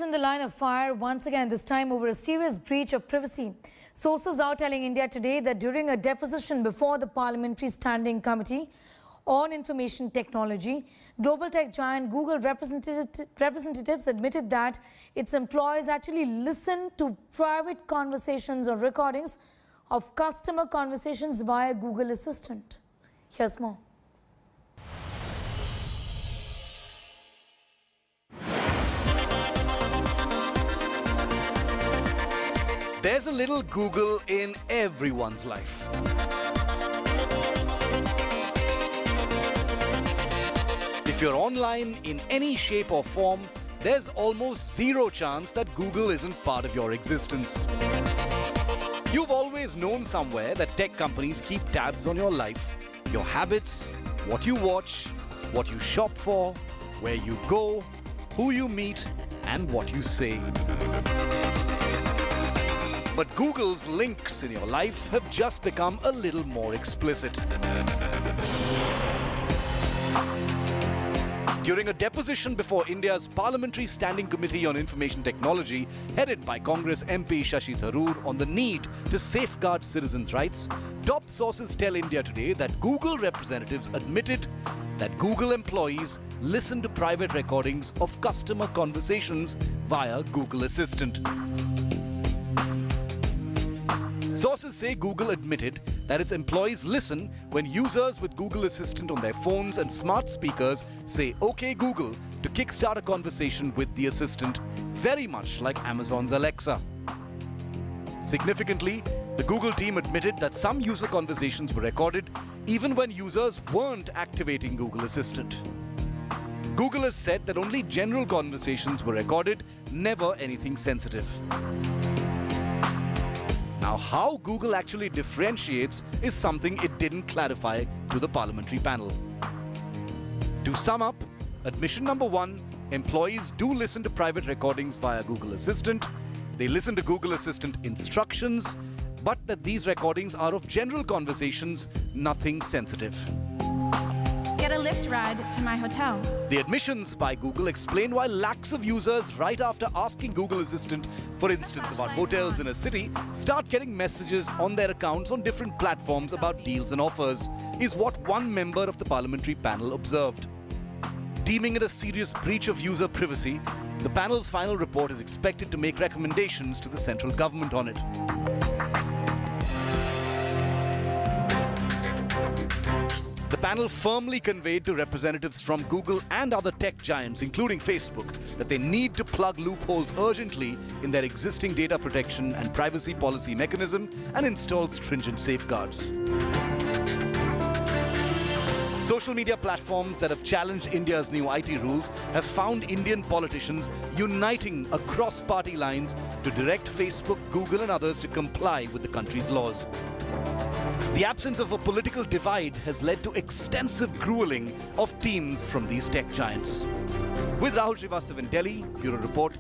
in the line of fire once again, this time over a serious breach of privacy. Sources are telling India Today that during a deposition before the Parliamentary Standing Committee on Information Technology, global tech giant Google representatives admitted that its employees actually listen to private conversations or recordings of customer conversations via Google Assistant. Here's more. There's a little Google in everyone's life. If you're online in any shape or form, there's almost zero chance that Google isn't part of your existence. You've always known somewhere that tech companies keep tabs on your life, your habits, what you watch, what you shop for, where you go, who you meet, and what you say. But Google's links in your life have just become a little more explicit. During a deposition before India's Parliamentary Standing Committee on Information Technology, headed by Congress MP Shashi Tharoor, on the need to safeguard citizens' rights, top sources tell India Today that Google representatives admitted that Google employees listen to private recordings of customer conversations via Google Assistant. Sources say Google admitted that its employees listen when users with Google Assistant on their phones and smart speakers say, "Okay Google," to kickstart a conversation with the assistant, very much like Amazon's Alexa. Significantly, the Google team admitted that some user conversations were recorded even when users weren't activating Google Assistant. Google has said that only general conversations were recorded, never anything sensitive. Now, how Google actually differentiates is something it didn't clarify to the parliamentary panel. To sum up, admission number one, employees do listen to private recordings via Google Assistant. They listen to Google Assistant instructions, but that these recordings are of general conversations, nothing sensitive. Get a Lyft ride to my hotel. The admissions by Google explain why lakhs of users, right after asking Google Assistant, for instance, about hotels in a city, start getting messages on their accounts on different platforms about deals and offers, is what one member of the parliamentary panel observed. Deeming it a serious breach of user privacy, the panel's final report is expected to make recommendations to the central government on it. The panel firmly conveyed to representatives from Google and other tech giants, including Facebook, that they need to plug loopholes urgently in their existing data protection and privacy policy mechanism and install stringent safeguards. Social media platforms that have challenged India's new IT rules have found Indian politicians uniting across party lines to direct Facebook, Google and others to comply with the country's laws. The absence of a political divide has led to extensive grueling of teams from these tech giants. With Rahul Srivastav in Delhi, Bureau Report.